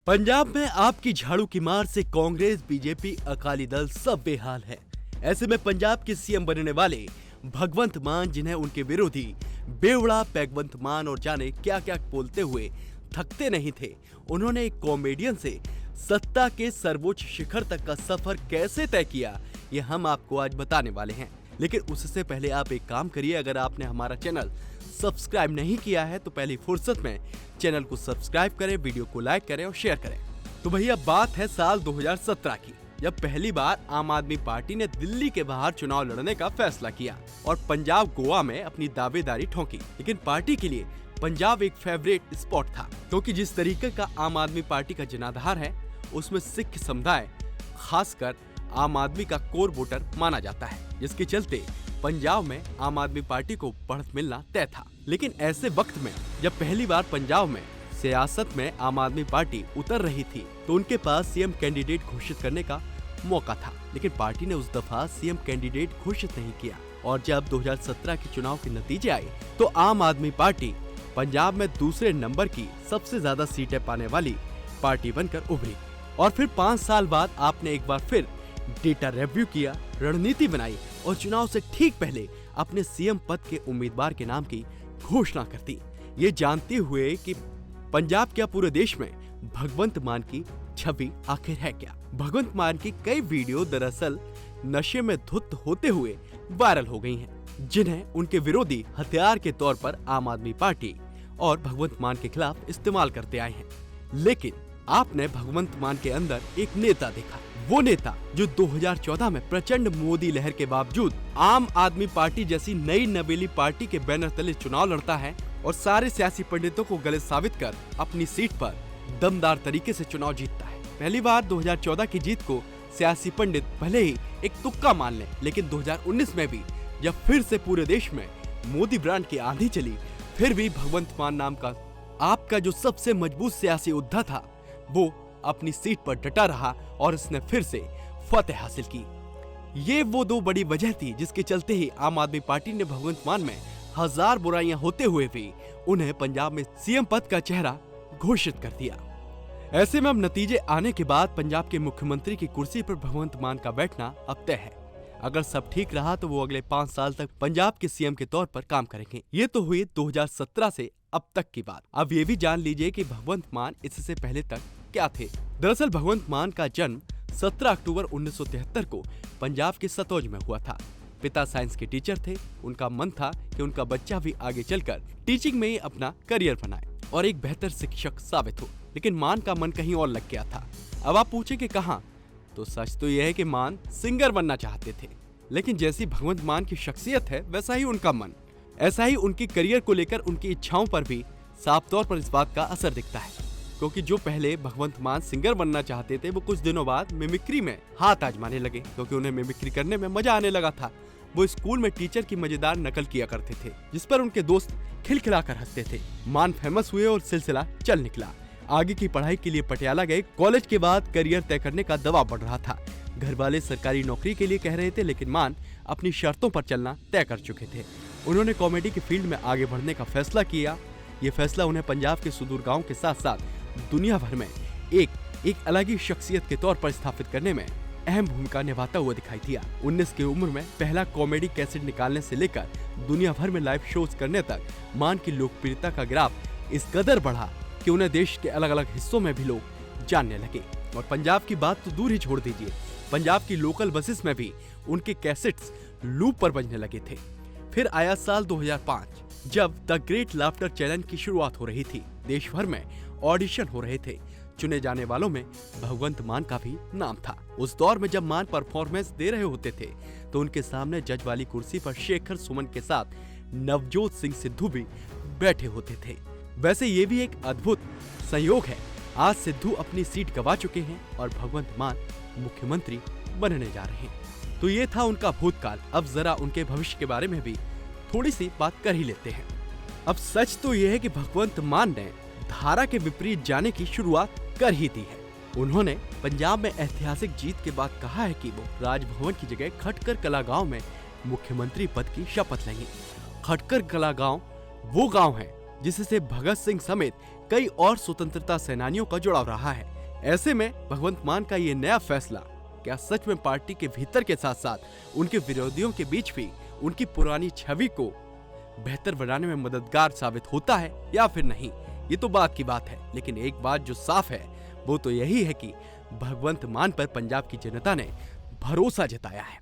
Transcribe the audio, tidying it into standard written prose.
पंजाब में आपकी झाड़ू की मार से कांग्रेस, बीजेपी, अकाली दल सब बेहाल है। ऐसे में पंजाब के सीएम बनने वाले भगवंत मान, जिन्हें उनके विरोधी बेवड़ा पैगवंत मान और जाने क्या क्या बोलते हुए थकते नहीं थे, उन्होंने एक कॉमेडियन से सत्ता के सर्वोच्च शिखर तक का सफर कैसे तय किया, ये हम आपको आज बताने वाले हैं। लेकिन उससे पहले आप एक काम करिए, अगर आपने हमारा चैनल सब्सक्राइब नहीं किया है तो पहली फुर्सत में चैनल को सब्सक्राइब करें, वीडियो को लाइक करें और शेयर करें। तो भैया बात है साल 2017 की, जब पहली बार आम आदमी पार्टी ने दिल्ली के बाहर चुनाव लड़ने का फैसला किया और पंजाब, गोवा में अपनी दावेदारी ठोकी। लेकिन पार्टी के लिए पंजाब एक फेवरेट स्पॉट था, क्योंकि जिस तरीके का आम आदमी पार्टी का जनाधार है, उसमें सिख समुदाय खासकर आम आदमी का कोर वोटर माना जाता है, जिसके चलते पंजाब में आम आदमी पार्टी को बढ़त मिलना तय था। लेकिन ऐसे वक्त में जब पहली बार पंजाब में सियासत में आम आदमी पार्टी उतर रही थी, तो उनके पास सीएम कैंडिडेट घोषित करने का मौका था। लेकिन पार्टी ने उस दफा सीएम कैंडिडेट घोषित नहीं किया और जब 2017 के चुनाव के नतीजे आए तो आम आदमी पार्टी पंजाब में दूसरे नंबर की सबसे ज्यादा सीटें पाने वाली पार्टी बनकर उभरी। और फिर 5 साल बाद आपने एक बार फिर डेटा रिव्यू किया, रणनीति बनाई और चुनाव से ठीक पहले अपने सीएम पद के उम्मीदवार के नाम की घोषणा कर दी, ये जानते हुए कि पंजाब क्या पूरे देश में भगवंत मान की छवि आखिर है क्या। भगवंत मान की कई वीडियो दरअसल नशे में धुत होते हुए वायरल हो गई हैं, जिन्हें उनके विरोधी हथियार के तौर पर आम आदमी पार्टी और भगवंत मान के खिलाफ इस्तेमाल करते आए हैं। लेकिन आपने भगवंत मान के अंदर एक नेता देखा, वो नेता जो 2014 में प्रचंड मोदी लहर के बावजूद आम आदमी पार्टी जैसी नई नवेली पार्टी के बैनर तले चुनाव लड़ता है और सारे सियासी पंडितों को गले साबित कर अपनी सीट पर दमदार तरीके से चुनाव जीतता है। पहली बार 2014 की जीत को सियासी पंडित भले ही एक तुक्का मान लें, लेकिन 2019 में भी जब फिर से पूरे देश में मोदी ब्रांड की आंधी चली, फिर भी भगवंत मान नाम का आपका जो सबसे मजबूत सियासी योद्धा था, वो अपनी सीट पर डटा रहा और इसने फिर से फतेह हासिल की। ये वो दो बड़ी वजह थी जिसके चलते ही आम आदमी पार्टी ने भगवंत मान में हजार बुराइयां होते हुए भी उन्हें पंजाब में सीएम पद का चेहरा घोषित कर दिया। ऐसे में अब नतीजे आने के बाद पंजाब के मुख्यमंत्री की कुर्सी पर भगवंत मान का बैठना अब तय है। अगर सब ठीक रहा तो वो अगले 5 साल तक पंजाब के सीएम के तौर पर काम करेंगे। ये तो हुई 2017 से अब तक की बात। अब ये भी जान लीजिए कि भगवंत मान इससे पहले तक क्या थे। दरअसल भगवंत मान का जन्म 17 अक्टूबर 1973 को पंजाब के सतौज में हुआ था। पिता साइंस के टीचर थे। उनका मन था कि उनका बच्चा भी आगे चलकर टीचिंग में ही अपना करियर बनाए और एक बेहतर शिक्षक साबित हो। लेकिन मान का मन कहीं और लग गया था। अब आप पूछेंगे कहाँ, तो सच तो यह है कि मान सिंगर बनना चाहते थे। लेकिन जैसी भगवंत मान की शख्सियत है, वैसा ही उनका मन, ऐसा ही उनकी करियर को लेकर उनकी इच्छाओं पर भी साफ तौर पर इस बात का असर दिखता है। क्योंकि जो पहले भगवंत मान सिंगर बनना चाहते थे, वो कुछ दिनों बाद मिमिक्री में हाथ आजमाने लगे, क्योंकि उन्हें मिमिक्री करने में मजा आने लगा था। वो स्कूल में टीचर की मजेदार नकल किया करते थे, जिस पर उनके दोस्त खिलखिलाकर हंसते थे। मान फेमस हुए और सिलसिला चल निकला। आगे की पढ़ाई के लिए पटियाला गए। कॉलेज के बाद करियर तय करने का दबाव बढ़ रहा था। घर वाले सरकारी नौकरी के लिए कह रहे थे, लेकिन मान अपनी शर्तों पर चलना तय कर चुके थे। उन्होंने कॉमेडी की फील्ड में आगे बढ़ने का फैसला किया। ये फैसला उन्हें पंजाब के सुदूर गाँव के साथ साथ दुनिया भर में एक अलग ही शख्सियत के तौर पर स्थापित करने में अहम भूमिका निभाता हुआ दिखाई दिया। 19 की उम्र में पहला कॉमेडी कैसेट निकालने से लेकर दुनिया भर में लाइव शोज करने तक मान की लोकप्रियता का ग्राफ इस कदर बढ़ा कि उन्हें देश के अलग अलग हिस्सों में भी लोग जानने लगे। और पंजाब की बात तो दूर ही छोड़ दीजिए, पंजाब की लोकल बसेस में भी उनके कैसेट्स लूप पर बजने लगे थे। फिर आया साल 2005, जब द ग्रेट लाफ्टर चैलेंज की शुरुआत हो रही थी। देश भर में ऑडिशन हो रहे थे। चुने जाने वालों में भगवंत मान का भी नाम था। उस दौर में जब मान परफॉर्मेंस दे रहे होते थे, तो उनके सामने जज वाली कुर्सी पर शेखर सुमन के साथ नवजोत सिंह सिद्धू भी बैठे होते थे। वैसे ये भी एक अद्भुत संयोग है, आज सिद्धू अपनी सीट गंवा चुके हैं और भगवंत मान मुख्यमंत्री बनने जा रहे हैं। तो ये था उनका भूतकाल। अब जरा उनके भविष्य के बारे में भी थोड़ी सी बात कर ही लेते हैं। अब सच तो ये है कि भगवंत मान ने धारा के विपरीत जाने की शुरुआत कर ही दी है। उन्होंने पंजाब में ऐतिहासिक जीत के बाद कहा है कि वो राजभवन की जगह खटकर कला गांव में मुख्यमंत्री पद की शपथ लेंगे। खटकर कला गांव वो गांव है जिससे भगत सिंह समेत कई और स्वतंत्रता सेनानियों का जुड़ाव रहा है। ऐसे में भगवंत मान का ये नया फैसला क्या सच में पार्टी के भीतर के साथ साथ उनके विरोधियों के बीच भी उनकी पुरानी छवि को बेहतर बनाने में मददगार साबित होता है या फिर नहीं, ये तो बात की बात है। लेकिन एक बात जो साफ है वो तो यही है कि भगवंत मान पर पंजाब की जनता ने भरोसा जताया है।